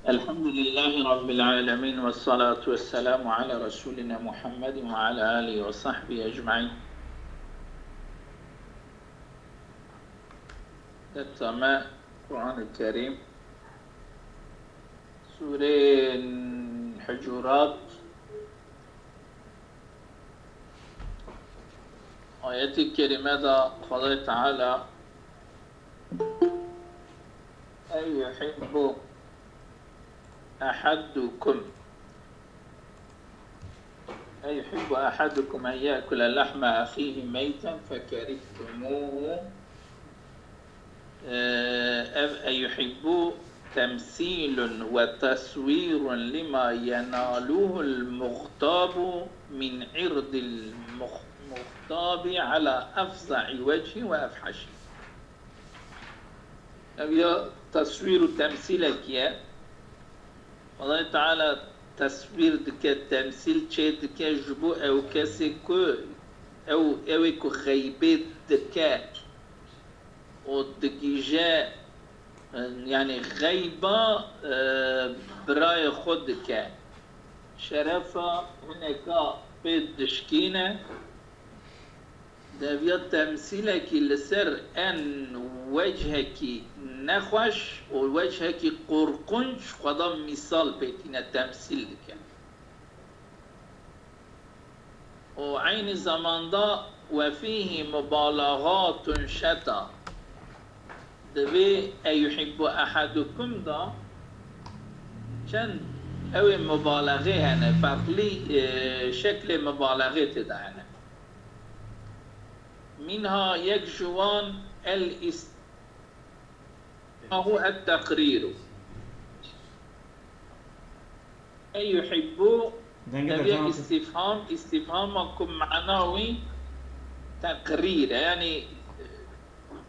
الحمد لله رب العالمين والصلاة والسلام على رسولنا محمد وعلى آله وصحبه أجمعين. ترجمة القرآن الكريم سورة الحجرات آيات الكريمة قال تعالى أي يحب أحدكم أن يأكل لحم أخيه ميتا فكرهتموه أيحب تمثيل وتصوير لما يناله المغتاب من عرض المغتاب على أفظع وجه وأفحش. أبي تصوير تمثيلك يا الله تعالى تصوير دك تمثيل شيء دك جبو أو كسكو أو كو خيبت دك ودقيجة يعني غيبة براي خودك شرفة هناك بدشكينة دابيا تمثيلك لسر أن وجهك نخوش ووجهك قرقنش قدام مثال بيتنا تمثيل لك وعين الزمان دا وفيه مبالغات شتى دبي أيحب أحدكم دا كان أو مبالغة هنا فرقلي شكل مبالغة دا هنا منها يكجوان هو التقرير أي يحبوا نبي استفهامكم معناوي تقرير يعني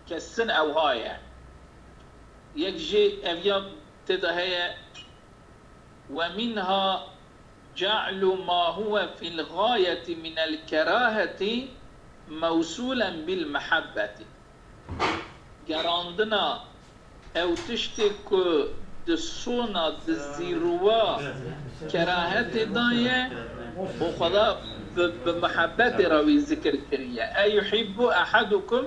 كالسن أو هاي يكجي أبيض تدهي ومنها جعل ما هو في الغاية من الكراهة موصولا بالمحبة جراندنا أو تشتك دسونا دزيروا كراهة داية وخذا بمحبة روي ذكر كرية أيحب أحدكم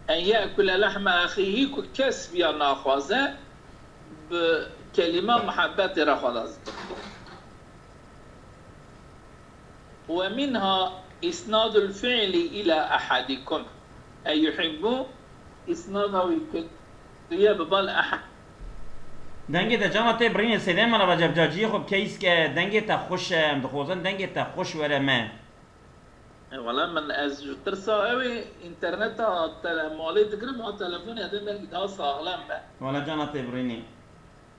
أن يأكل لحم أخيه كسب يا ناخوزة بكلمة محبة رخوزة. ومنها إسناد الفعل إلى أحدكم أي يحب إسناده يكتب ببال أحد دنگه تا جانا تی برین سلام انا بجب جاجی خب کیس که دنگه تا خوش مدخوزن دنگه تا خوش وره ما والله من از ترسا اوي انترنت مالي تقرب على تلفوني هذا دنگه ده ساغلام بقى ولا جانا تی برینی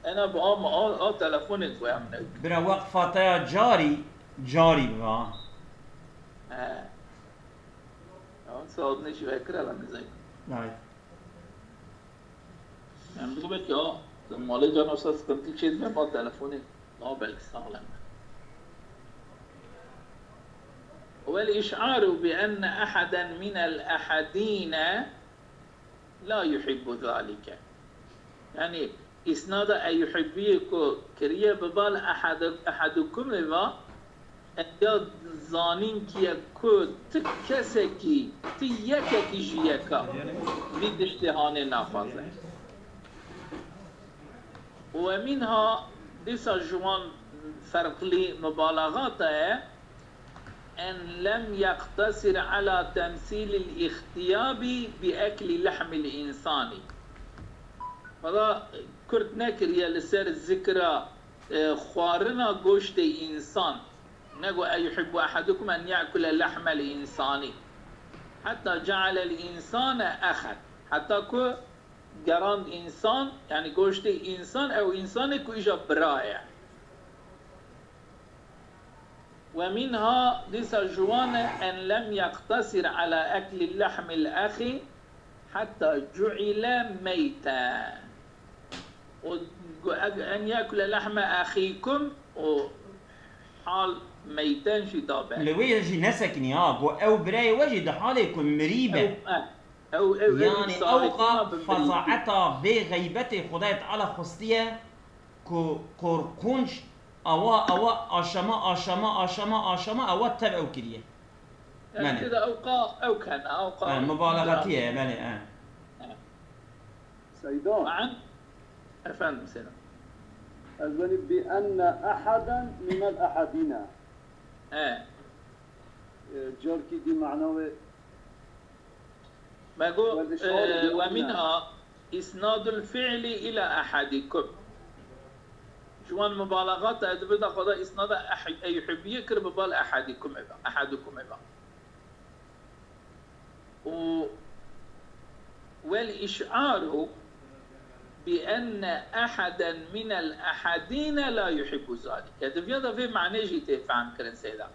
انا بقى تلفوني توامنك برا وقفاتا جاری با صادني شو فكرة لما زي نعم يعني بقول لك مالي جانا أساس كنت شيء ما تلفوني بالك ساغلام والإشعار بأن أحدا من الأحدين لا يحب ذلك يعني إسناد أي يحبيكو كريه ببال أحدكم لما أن زانين كي كو تكسكي تيككي جيكا بدشتهان نافذة ومنها ديسا جوان فرق لي مبالغاتها أن لم يقتصر على تمثيل الاختياب بأكل لحم الإنسان. هذا كرت نكر يا لسر الذكرى خوارنا جوشت إنسان نقول أيحب أحدكم أن يأكل لحم الإنسان حتى جعل الإنسان أخذ حتى كو جراند إنسان يعني جوشت إنسان أو إنسان كو إجا برايع ومنها ديس الجوان أن لم يقتصر على أكل اللحم الأخي حتى جعل ميتا أن يأكل لحم أخيكم وحال ميتان شتابا لويجي نسكني أو براي وجد حالكم مريبة أو يعني أوقع فظاعتا بغيبة خدای تعالی خستیه كوركونش أوا أشما أوا تبعو كريه يعني كده أوقع مبالغتيه بله سيدان معا أفهم سيدان أظن بأن أحدا من الأحدين جاركي دي معناه ومنها إسناد الفعل إلى أحدكم جوان مبالغات أدبدا قضاء إسناد يحب يكرم بال أحدكم والإشعار بأن أحدا من الأحدين لا يحب ذلك. هذا في معنى جيت فهم كرن سيدا.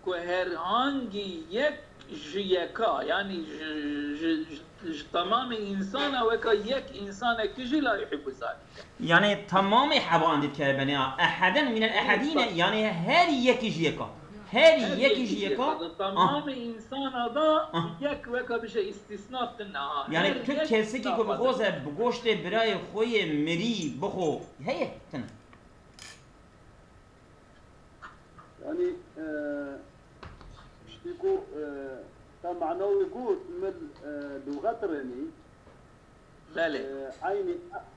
كهرانجي يك جيكا يعني تمام إنسان وكا يك إنسان كجي لا يحب ذلك. يعني تمام حبان ديت كربني أحدا من الأحدين يعني هر يك جيكا. هر يك جيكا. تمام إنسان هذا يك وكا بش استثناء تنها. يعني تو كسي كي بخوزه بگوشت برای خوی مری بخو هي تن. يعني يقول معناه يقول من لغة رني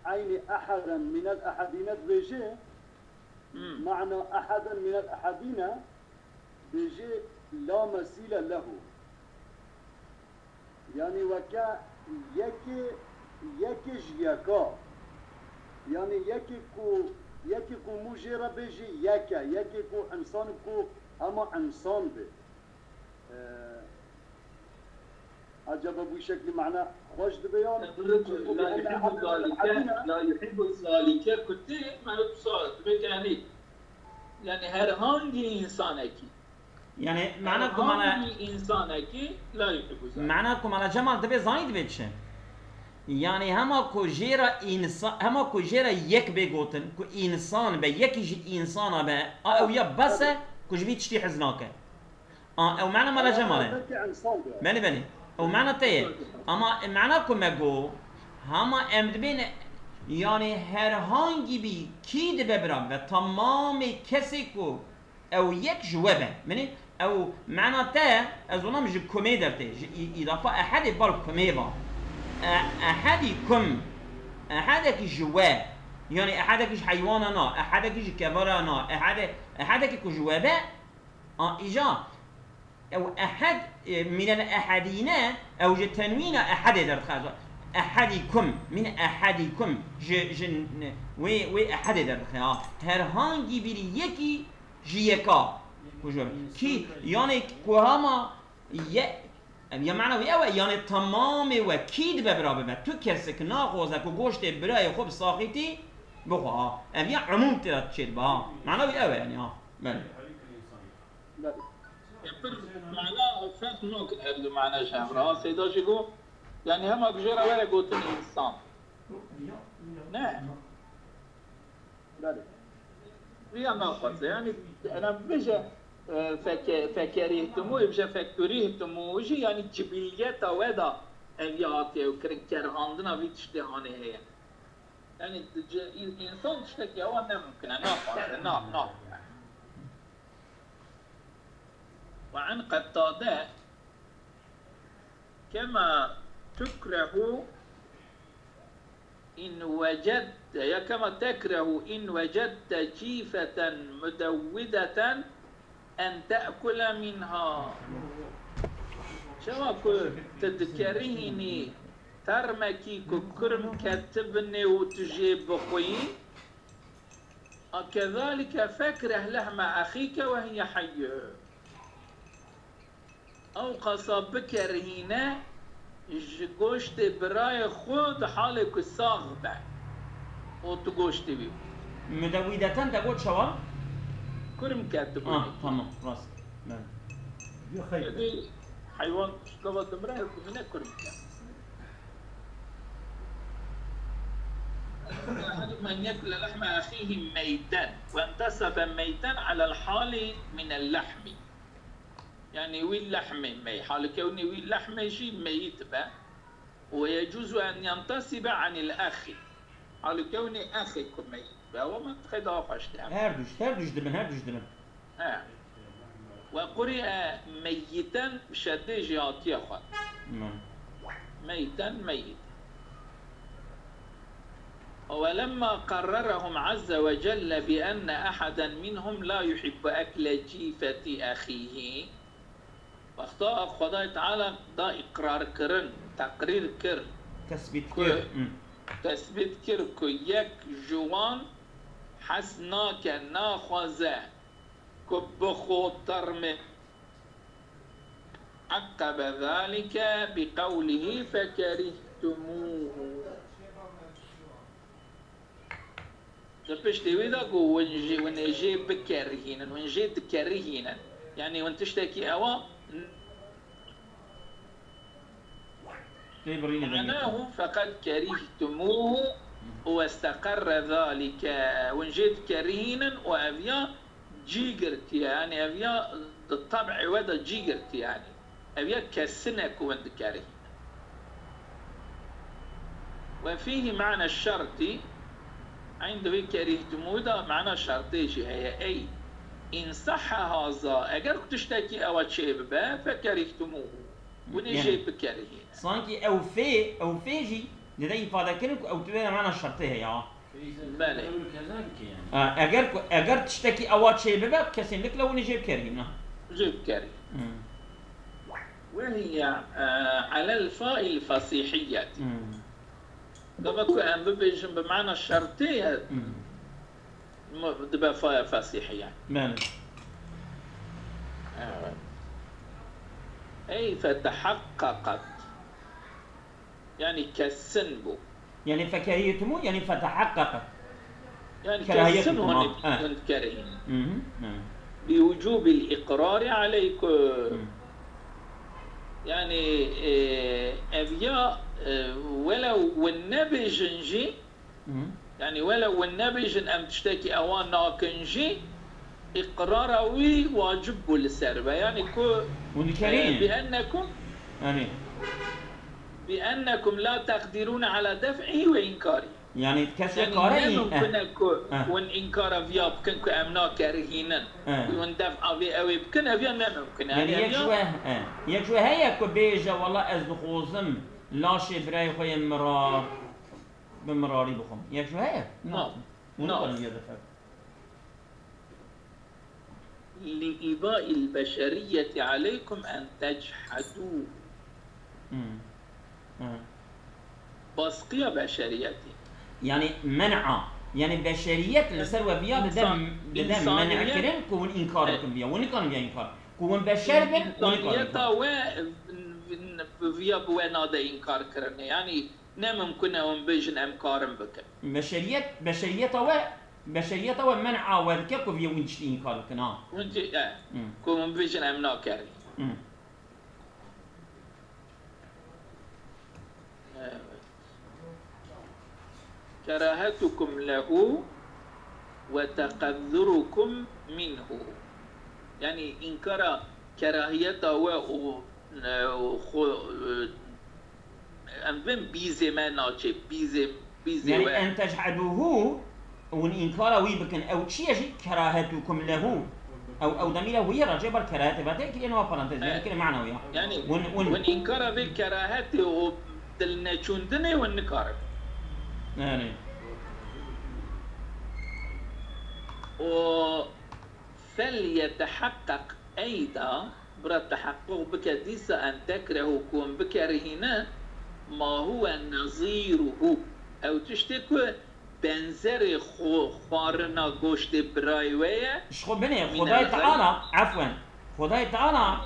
عين أحدا من الأحدين بيجي معنى أحدا من الأحدين بيجي لا مثيل له يعني وكا يكي جيكا يعني يكي كو مجرى بيجي يكي كو إنسان كو أما إنسان بي عجب بشكل معنى خوش دبيان لا يحب ذلك كنت ما بصوت بكاني يعني هرهانجي إنسانك يعني معناكم أنا إنسانك لا يحب ذلك معناكم أنا جمال دبي زايد بيتشه يعني هما كوجيرا إنسان هما كوجيرا يك بيجوتن كو إنسان بي يكيج إنسان بي أو يا بس كوجبيت شتي حزناك أو معنى ما جماله بني أو معنى تيه أما معناكم أقول هما أمد بين يعني هرهانجي بي كيد ببرم وتمام كسيكو أو يك جوابه مني أو معنى تيه أظنم جي كوميدر تيه إضافة أحد بالكوميبا أحدكم أحدك جواب يعني أحدك حيواننا أحدك كبرنا أحدك كجوابه إجا أو أحد من الأحدين أو تنوين أحد درخاز أحدكم من أحدكم وي أحد درخاز هرهانجي بيري يكي جيكا كي يعني كوهما يا معنى ويا يعني تمام وكيد ببرابه تو كسك ناخوزك وگوشت برای خوب ساخيتي بخو ام يا عموم ترى تشيل با معنى ويا يعني بله معناه فات نوك هذا معناه شامرا سيدا شيكو يعني هم اجرا ولا قوتن انسان نعم ويا ناقص يعني انا بجا فكريهتمو بجا فكريهتمو وجي يعني جبليات ودا الياتي وكرهاندنا في تشتهانه هي يعني الانسان تشتكي هو ممكن ناقص وعن قتادة كما تكره إن وجدت يا كما تكره إن وجدت جيفة مدودة أن تأكل منها شو تذكريني ترمكي كرم كتبني وتجيب بخوي كذلك فكره لحم أخيك وهي حية أو قصابك رهينة جوشت براي خود حالك الصاغبة وتجوشت بيه مدودة تقول شو؟ كرم كاتب تمام راس هذه حيوان شكوى دمراي هنا كرم كاتب من يأكل لحم أخيه ميتا وانتسب ميتا على الحال من اللحم يعني وي اللحم مي حال كوني وي اللحم شيء ميت به ويجوز أن ينتسب عن الأخ على كون أخيكم ميت فهو ما تخدها فاشتها هردوش دبن وقرئ ميتا بشد جهاتي أخر ميتا ولما قررهم عز وجل بأن أحدا منهم لا يحب أكل جيفة أخيه واخطاء خدا تعالى دا إقرار كرن تقرير كرن تثبيت كر كو يك جوان حسناك ناخذ كبخو ترمي عقب ذلك بقوله فكرهتموه تبش تيويدا قو ونجي بكرهين ونجي تكرهين يعني وانت تشتكي أوا معناه فقد كرهتموه واستقر ذلك ونجيت كرهينا وأبيا جيجرت يعني أبيا الطبع ودا جيجرت يعني أبيا كسنك وانت كرهين وفيه معنى الشرط عنده كرهتموه ده معنى شرطي هي أي إن صح هذا أجر تشتكي أو شيء ببا فكرهتموه ونجي بكرهين صانكي أو فيجي لدي إفادة كرك أو تبين معنى الشرطية يا بله أجر تشتكي أوات شيء ببا كسين لك لو نجيب كريم نجيب كريم وهي على الفاء الفصيحية دبكو أن ببيجن بمعنى الشرطية دبا فاء فصيحية بله أي فتحققت يعني كالسنبو يعني فكرهتموه يعني فتحققت يعني كالسنبو كرهين بوجوب الإقرار عليكم يعني أبياء ولو والنبي جنجي يعني ولو والنبي جن أم تشتكي أوان ناكنجي إقراروي واجب للسربة يعني بأنكم لا تقدرون على دفعه وإنكاره يعني تكسر كاري وإن إنكار فيا بكنكو أمنا كارهينا وإن دفع في أوي بكن فيا ما ممكن يعني يكشوه هيا كبيجة والله أزدخوزم لا شبراي خوي مرار بمراري بخم يكشوه هيا نعم لإباء البشرية عليكم أن تجحدوا بسقية بشريتي يعني منع يعني بشرية لسر فيها بدم منع كرن كون إنكاركم فيها وين كان فيها إنكار كون بشر بن إنسانية وفيها بوانا ده إنكار كرن يعني نممكن أن بيجن أمكارم بك بشرية ومنع وذكرك فيها وين تشتي إنكار كنا وانت كون بيجن أمنا كرن كراهتكم له وتقذركم منه يعني إنكار كراهيته و أنبن بيزي ما ناتشي بيزي يعني أن تجحدوه وإنكاره ويبكن أو شيء كراهتكم له أو ضميره هي رجب الكراهة بعدين كده نوع فرنتز يعني كده معنوية يعني وإنكار بالكراهة ودلنا شوندني والنكار يعني فليتحقق أيضا برا التحقق بك ديس أن تكره كون بكرهنا ما هو نظيره أو تشتكو بنزر خوارنا گوشت برايوية شخو بني خداي تعالى عفوا خداي تعالى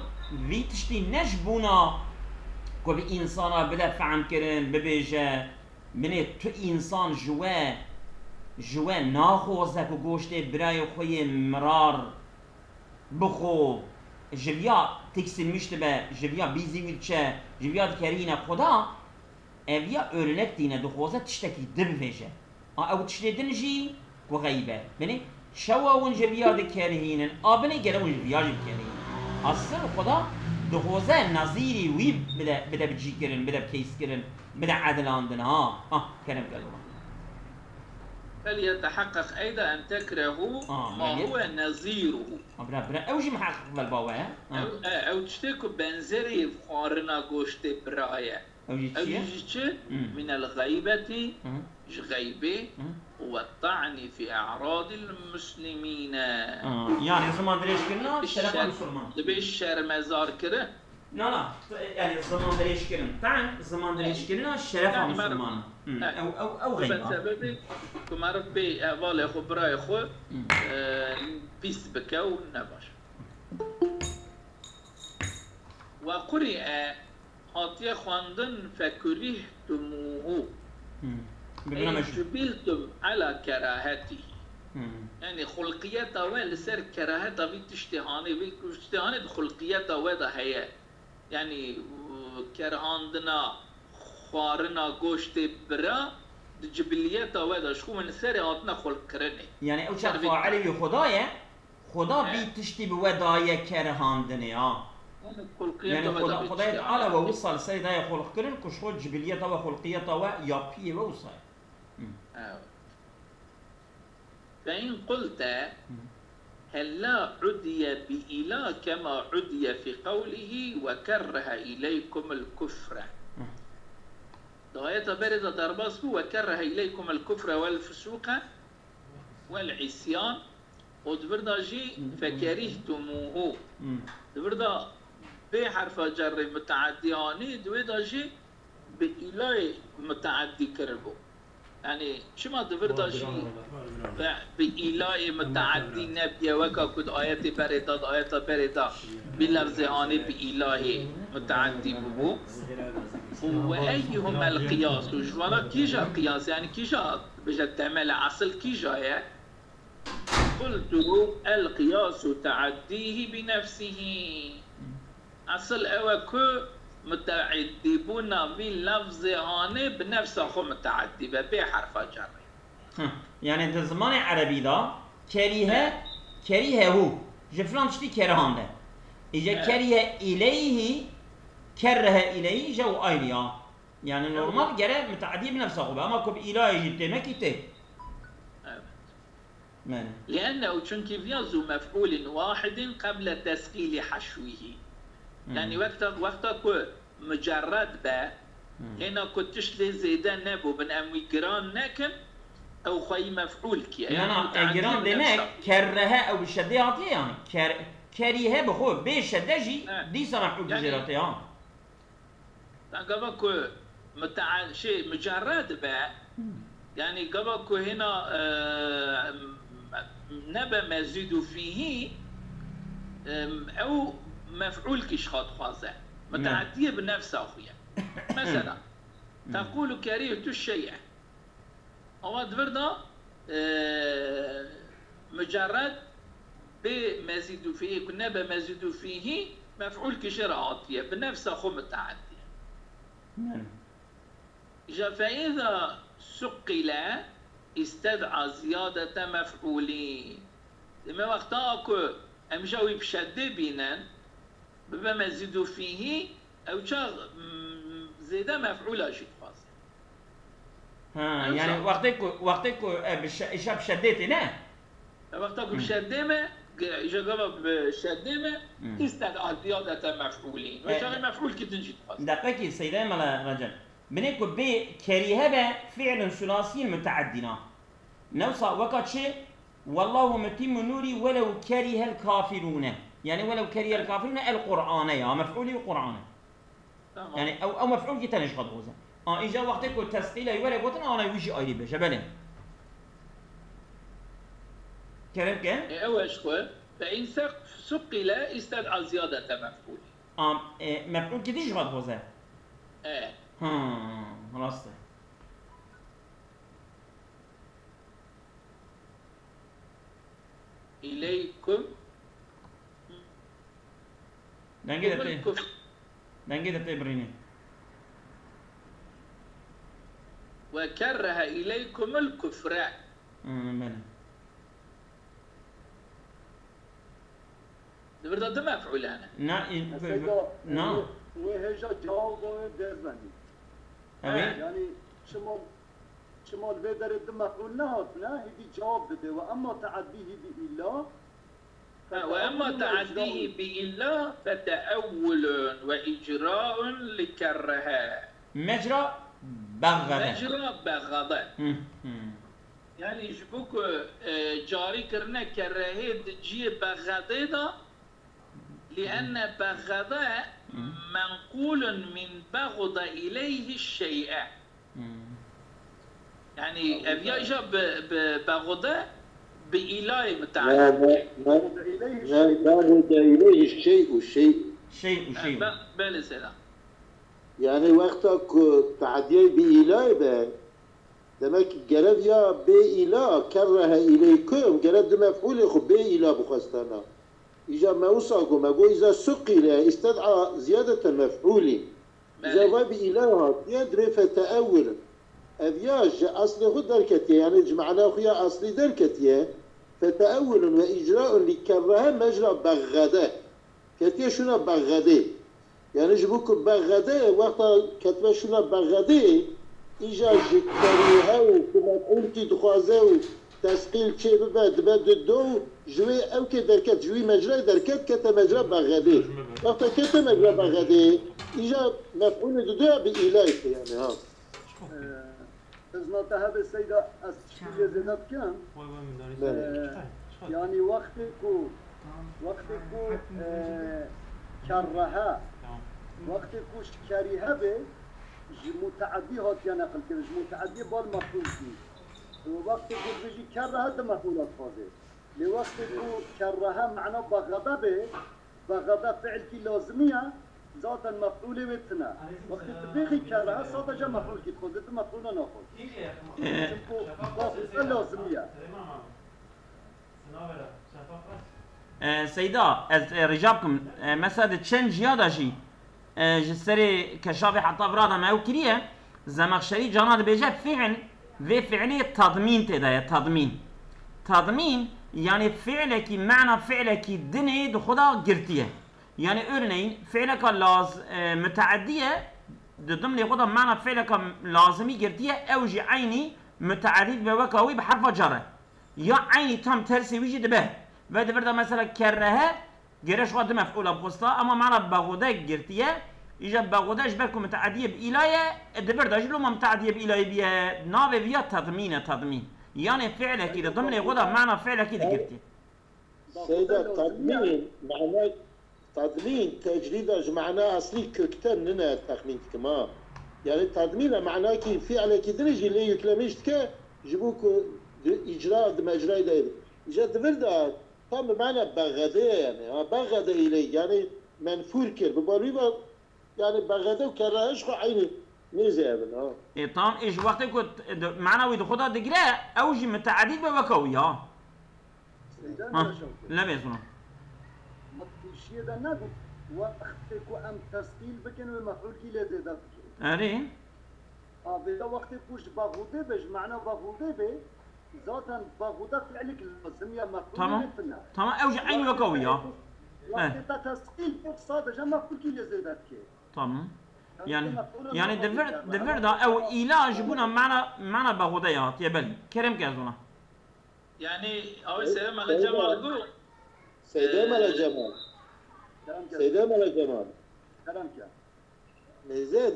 في تشتي نجبونا كو بإنسانا بلا فعم كرن ببيجا من تو انسان جوا ناخوزك و گوشت برای خوی مرار بخو جویا تکسی مشتبه جویا بیزی ویلچه جویا دکرینه خدا اویا örnek dine دخوزه تشتكي دم فيجه او تشتدنجي وغيبه بني شوا ون جویا دکرینن آبني گره ون جویا دکرین اصلا خدا دخوزه نظیری وی بده بجی کرن بده بکیس کرن بده عدلاندن ها كلام قالوا فليتحقق أيضا أن تكرهوا ما يعني هو نظيره برا اوجي محقق بالباوة أو تشتكوا بنزري خارنا قوشت برايا اوجي أو تشيه يجي من الغيبة غيبة والطعن في أعراض المسلمين يعني زمان دريش كنا شرف مسلمان دبي الشرمزار كره لا يعني زمان دريش كنا طعن زمان دريش كنا شرف مسلمان او غيبة بسبب كما ربي أول أخو براي أخو بيس بكو نباش وقرئ هاتي خواندن فكرهتموه أي جبلتم على كراهته يعني خلقيته ولسر كراهته في تشتهاني خلقيته وده هي يعني كرهاندنا خوارنا گوشت برا جبليته وده شو من سر هاتنا خلق كرني يعني او شرف علي خدا بي تشتي بودايا كرهاندني يعني خدای تعالی و وصل سيدا خلق كرن كشخود جبليته وخلقيته ويابيه ووصل فإن قلت هلا عدي بإله كما عدي في قوله وكره إليكم الكفر دعاية باردة درباس وكره إليكم الكفر والفسوق والعصيان ودبردا جي فكرهتموه دبردا بحرف جر متعدياني دويدا جي بإله متعدي كربو يعني شما دبردا جي بإله متعدي نبي وكا كد آيات باردة بلفظ آني بإله متعدي ببو وأيهما القياس وجوالا كيجا قياس يعني كيجا بجا تعمل عصل كيجا قلت القياس تعديه بنفسه أصل أوكو متعدبون بلفظ هاني بنفسه خو متعدي بحرف جر يعني انت زمان عربي دا كريه هو جفلان تشتي كرهان ده إجا كره إليه كره إليه جو آيليا يعني نورمال جرى متعدي بنفسه خو أما كب إله جبت ما كتب لأنه چونك فيازو مفعول واحد قبل تسقيل حشوه يعني وقتا كو مجرد با هنا كنتش لي زيدا نبو بن أموي جران ناكن أو خي مفعول كي يعني جران دينك كرها أو بالشدة عطيه يعني كريها بخو بشدة جي دي سمفعول بجراتي يعني قبل كو شيء مجرد با يعني قبل كو هنا نبى مزيد فيه أو مفعول كشخاط خاصة متعدية بنفسها أخويا مثلا تقول كرهت الشيء أو دبرنا مجرد بمزيد فيه كنا بمزيد فيه مفعول كشر عاطية بنفسها خو متعدية فإذا سقل استدعى زيادة مفعولين لما وقتها أكو أمجاوي بشدة بينن بما مزيدو فيه أو شاغ زيادة مفعولة شيء خاص يعني وقتك إيشا بشدة نه وقتها بشدة ما إيجا قبل بشدة ما استدعى زيادة مفعولين وشاغ مفعول كتنجي خاص دقيقة سيدة ملا رجل بنيكو بي كريهة فعل ثلاثي متعدنا نوصى وقت شيء والله متم نوري ولو كره الكافرون يعني ولو كره الكافرون القرآن يا مفعولي القرآن يعني أو مفعول كتنش قد غوزة إجا وقتك التسقيل يوري قوتنا أنا يوجي آيري بشه بله كلام كان؟ أول شوي فإن سقل استدعى زيادة مفعول مفعول كتنش قد غوزة خلاص إليكم دنجي تبريني وكره إليكم الكفر دبرت ده مفعول أنا نعم وهجا جواب دربني يعني شمال في درد مفعول نهاتنا هدي جواب بده وأما تعديه بإلا وأما تعديه بإلا فتأول وإجراء لكرها مجرى بغضة. مجرى بغضة. يعني يجبوك جاري كرنا كرهيد جي بغضة دا لأن بغضة منقول من بغض إليه الشيء. يعني أبيا إجا بغضة بإله متعلق. بغض إليه الشيء شيء بل سلام. يعني وقتك تعديه بإله به دمك جرب يا بإله كره إليكم جرب دم مفعول خب بإله بخستنا إذا ما وصاقوا ما قو إذا سقل استدعى زيادة المفعول إذا ما بإله يدري فتأول أبياج أصل خد دركتي يعني جمعنا أخويا أصلي دركتي فتأول وإجراء لكرها مجرى بغدة كتير شنو بغدة يعني جبوك بغدة وقت كتبه شنو بغدة إجا جكريها وكما قلتي دخوازه وتسقيل شيء ببد الدو جوي أو كدركت جوي مجرى دركت كتا مجرى بغدة وقت كتا مجرى بغدة إجا مفعول دو بإلهك يعني ها إذن تهب السيدة أستشكيل زينب كان يعني وقتكو كرها وقتكو كريها به متعدي هات يا نقل كده متعدي بالمفعول فيه ووقتكو بيجي كرها ده مفعولات فاضي لوقتكو كرها معنى بغضة به بغضة فعل كي لازمية ذات المفعول وتنا وقت تبيخي كرها صاد جا مفعول كي تخوض ده مفعول ناخذ شنكو لازمية سيدا از رجابكم مثلا تشنج يادا جي جسري كشافي حتى برادا ما وكريه زمخشري جانا بيجا فعل في فعلي تضمين تدا تضمين يعني فعلك معنى فعلك دني دخدا قرتيه يعني örneğin فعلك متعدية ضمن خدا معنى فعلك لازمي قرتيه اوجي عيني متعدي بوكاوي بحرف جره يا عيني تام ترسي ويجي دبه بعد بردا مثلا كرهه جرش قد مفعول بخستا اما معنى بغوده قرتيه اجا بغوده اجبركم متعديه بالايه دبردا جلو ما متعديه بالايه بيا ناوي بيا تضمين يعني فعلك اذا ضمن خدا معنى فعلك اذا قرتيه سيدة تضمين معناه تضمين تجريد معناه اصلي كوكتن لنا تخمين كما يعني تضمين معناه كي فعلك درجي اللي يكلمشتك جيبوك اجراء مجرى داير اجا دبردا تام بمعنى بغده يعني بغده اليه يعني منفور كر ببالوي يعني بغده وكرهش خو عيني نزابن اه تام ايش وقت كنت معنوي خدا دقرا اوجي متعدد بوكاوي ها لا بيزنا الشيء ده نقول وقتك وأم تسقيل بكن ومفعول كي لزيادة أري بدا وقتك وش بغوده بج معنى بغوده به ذاتا بغوده فعلك لازمية مفعول تمام اوجي عين وكاوية وقت تسقيل صادجا مفعول كي لزيادة تمام يعني دفر ده او إله جبونا معنى بغوده يا تيبل كرم كازونا يعني أول سلام على جمال قول سيدام على جمال سيدام على جمال كلام كان زين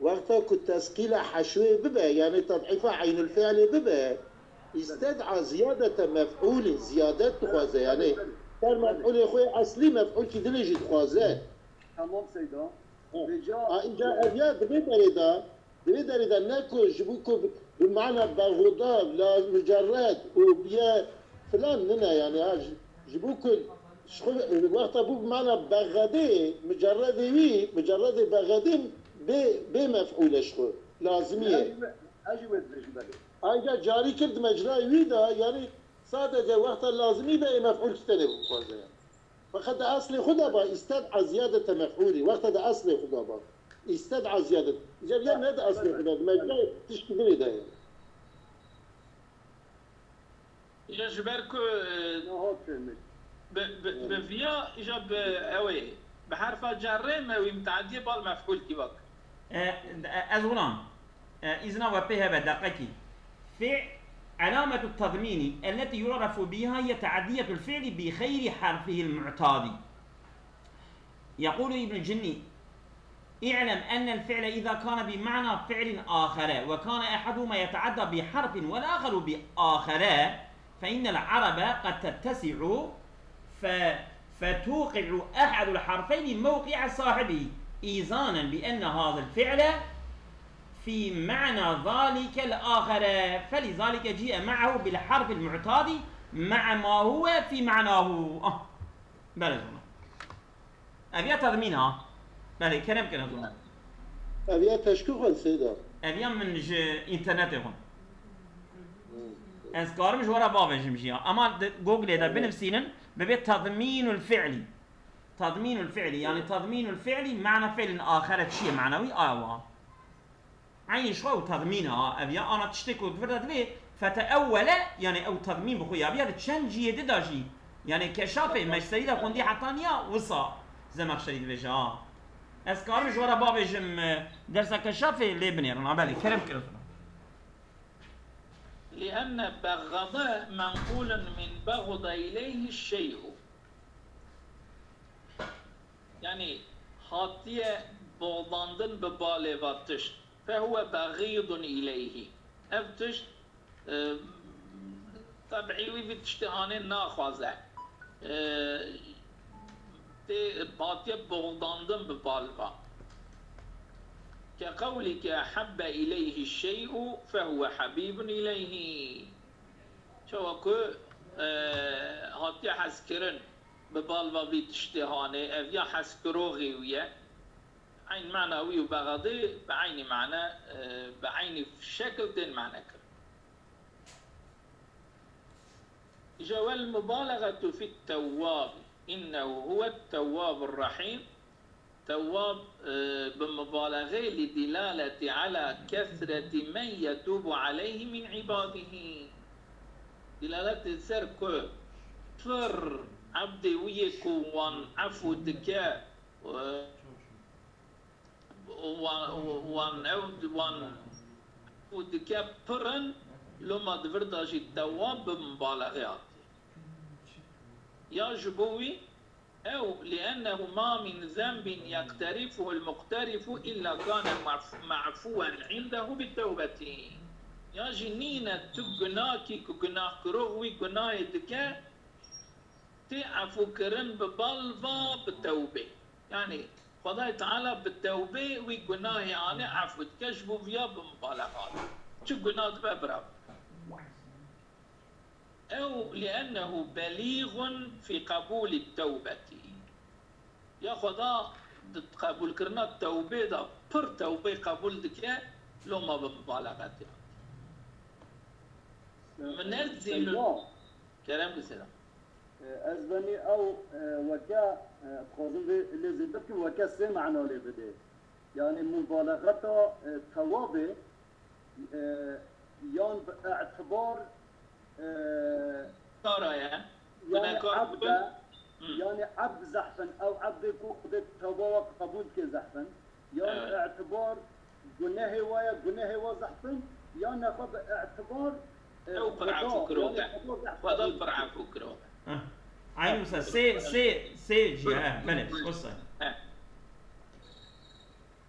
وقتك التسقيل حشوي ببا يعني تضعيف عين الفعل ببا استدعى زيادة مفعول زيادة تخوازه يعني كان مفعول يا اخوي اصلي مفعول كي دلجي تخوازه تمام سيدا إنجا أبيا دبي دريدا ناكو جبوكو بمعنى بغضاء لا مجرد وبيا فلان لنا يعني هاج جبوكو شغل وقت ابو بمعنى بغدي مجرد بغدي بمفعول شغل لازميه اجود بالي اجا جاري كرد مجرى ويدا يعني صادق وقت اللازمي بمفعول كتنه بخوزه يعني فقد اصلي خدا با استدعى زياده مفعولي وقت ده اصلي خدا با استدعى زياده جاب يعني هذا اصلي خدا مجرى تشكيلي ده يعني يا جبركو بفيا إجاب أوي بحرف جر ما ومتعدي بالمفعول كي بق أزغلان إذن وبها بدقتي فعل علامة التضمين التي يعرف بها هي تعدية الفعل بخير حرفه المعتاد. يقول ابن الجني: اعلم أن الفعل إذا كان بمعنى فعل آخر وكان أحدهما يتعدى بحرف والآخر بآخر فإن العرب قد تتسع فتوقع أحد الحرفين موقع صاحبه إيزانا بأن هذا الفعل في معنى ذلك الآخر، فلذلك جيء معه بالحرف المعتاد مع ما هو في معناه. بله أبيا تضمينها بله كلام كنا ضمن أبيا تشكوخ سيدا أبيا من إنترنت هون أذكار مش ورا بابا جمشيها أما جوجل إذا بنفسينا ببيت تضمين الفعل. تضمين الفعل يعني تضمين الفعل معنى فعل آخر شيء معنوي عين شو تضمينها أبيا أنا تشتكي وتفرد ليه فتأول يعني أو تضمين بخويا أبيا تشنجي دداجي يعني كشافة مشتري ده كندي حطانيا وصا زمخشري بيجا أذكار مش ورا بابا جم درس كشافة ليه بنيرنا بالي كلام كده. لأن بغض منقول من بغض إليه الشيء، يعني هاتية بغضاندن ببالي واتشت فهو بغيض إليه أفتشت طبعي بتشتهاني ناخوازه هاتية بغضاندن ببالوا كقولك أحب إليه الشيء فهو حبيب إليه. شوكو هاتي حسكرن ببالوا بيتشتهاني أفيا حسكروغي ويا عين معنوي وبغضي بعين معنى بعين شكل دين معنى كر. جوا المبالغة في التواب إنه هو التواب الرحيم. تواب بمبالغة لدلالة على كثرة من يتوب عليه من عباده. دلالة سركو فر عبدي ويكو وان عفو دكا وان عفو دكا برن لما دفرداش التواب بمبالغات يا جبوي أو لأنه ما من ذنب يقترفه المقترف إلا كان معفوا عنده بالتوبة. يا جنينة تقناكي كقناك روغوي قناي دكا تعفو كرن ببالفا بالتوبة، يعني خداي تعالى بالتوبة وقناي يعني عفو تكشفوا فيها بمبالغات شو قنات ببراب. أو لأنه بليغ في قبول التوبة. يا خدا قبول كرنا التوبة دا بر توبة قبول دكا لو ما بمبالغات منزل كلام كسيدا أزبني أو وكا خازن اللي زيدك وكا سمعنا لي بدي يعني مبالغة توابة يعني باعتبار يعني عبد زحفا او عبد يكون توبه قبول كزحفا يعني اعتبار قلنا هو زحفا يعني ناخذ اعتبار او برعا فكروه وهذا برعا فكروه عين مثلا سي جهه بلد قصه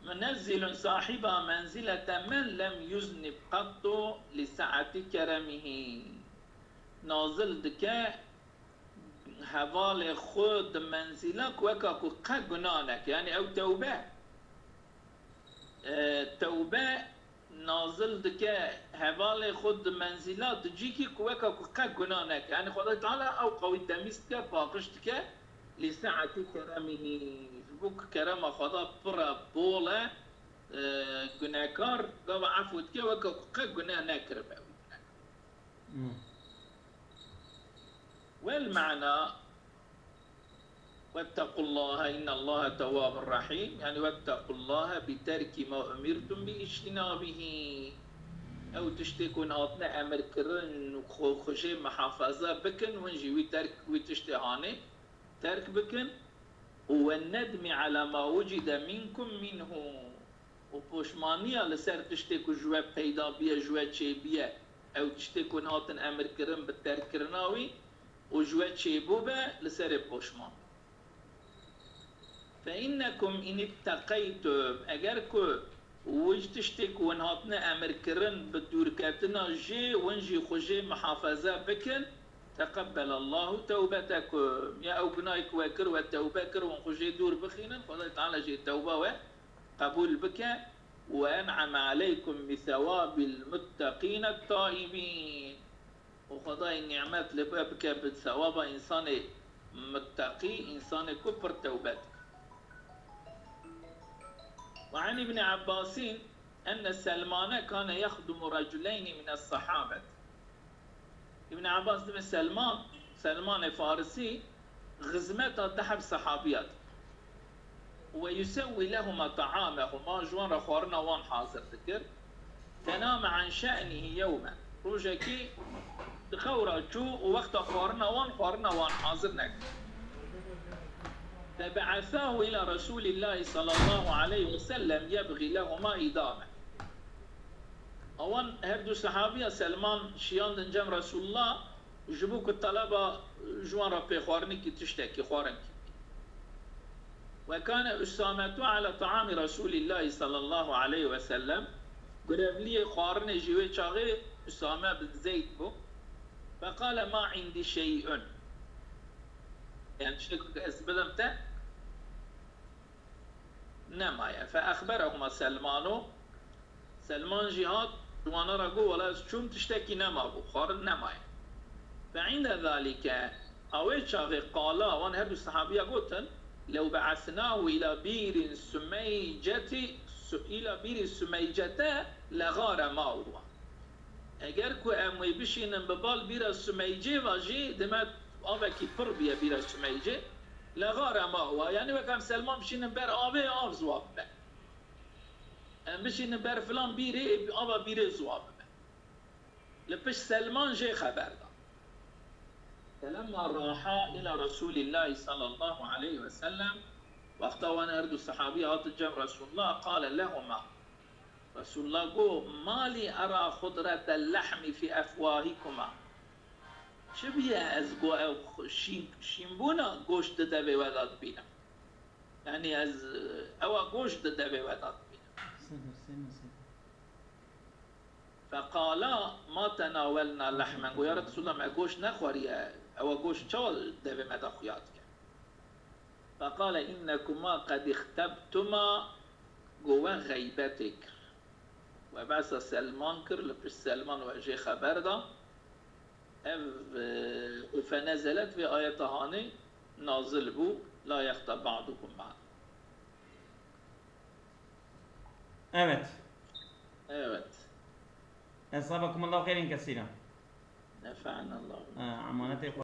منزل صاحبها منزلة من لم يذنب قط لسعة كرمه. نازل دكا حوال خود منزلك وكاكو قنانك يعني او توبة توبة نازل دكا حوال خود منزلات جيكي وكاكو قنانك يعني خدا تعالى او قوي تميستك باقشتك لسعة كرمه. بوك كرم خدا برا بولا جناكار قام عفوتك وكاكو قنا ناكر والمعنى واتقوا الله إن الله تواب رحيم يعني واتقوا الله بترك ما أمرتم باجتنابه. أو تشتكون هاتنا أمر كرن وخشي محافظة بكن ونجي وترك وتشتهاني ترك بكن والندم على ما وجد منكم منه و پشمانیه لسر تشتی که جوه پیدا بیه جوه چه بیه او تشتی که هاتن امر کرن به ترکرناوی و جوه چه بو به لسر پشمان فإنكم إن اتقيتم اگر که وش تشتی که هاتن امر کرن به دورکتنا جي ونجي خوشي محافظة بكن تقبل الله توبتكم يا أوجنايك وكر والتوبة كر ونخشي دور بخينا فضل تعالى جي التوبة قبول بك وأنعم عليكم بثواب المتقين التائبين وخضاء النعمات لبابك بثواب إنسان متقي إنسان كفر توبتك وعن ابن عباس أن سلمان كان يخدم رجلين من الصحابة ابن عباس بن سلمان فارسي غزمته تحب صحابيات ويسوي لهما طعامهما جوان رخورنا وان حاضر ذكر تنام عن شأنه يوما روجكي تخورا جو ووقت خورنا وان حاضر نك فبعثاه إلى رسول الله صلى الله عليه وسلم يبغي لهما إدامة اوان هردو صحابي سلمان شيان دنجم رسول الله جبوك الطلبة جوان ربي خوارني كي تشتكي خوارنك وكان أسامة على طعام رسول الله صلى الله عليه وسلم قرب لي خوارني جوي شاغي أسامة بن زيد بو فقال ما عندي شيء يعني شكوك اسبدمته نمايا فأخبرهما سلمان جهاد وانا رقو ولا شوم تشتكي نما بو خارن نماي فعند ذلك اويت شاغي قالا وان هردو الصحابية قلتن لو بعثناه الى بير سميجة لغار ماؤه اگر كو اموي بشينن ببال بير سميجة واجي دمت آوكي پر بيا بير سميجة لغار ماؤه يعني وكام سلمان بشينن بر آوه زواب به بشين بر فلان بيري أبا بيري زواب لبش سلمان جي خبر دا فلما راحا إلى رسول الله صلى الله عليه وسلم وقت وانا أردو الصحابيات الجم رسول الله قال لهما رسول الله قو ما لي أرى خضرة اللحم في أفواهكما شبيه از شيمبونا گوشت دبي وداد بينا يعني از أو گوشت دبي وداد فقالا ما تناولنا لحما يا رسول الله ما گوش نخوري او گوش چال دبه مدا خویات کرد فقال انكما قد اختبتما جوا غيبتك وبعث سلمان كر لبش سلمان وجه خبر دا فنزلت في آية هاني نازل بو لا يخطب بعضكم بعض. Evet. أصابكم الله خيرا كثيرا. نفعنا الله. عمانتي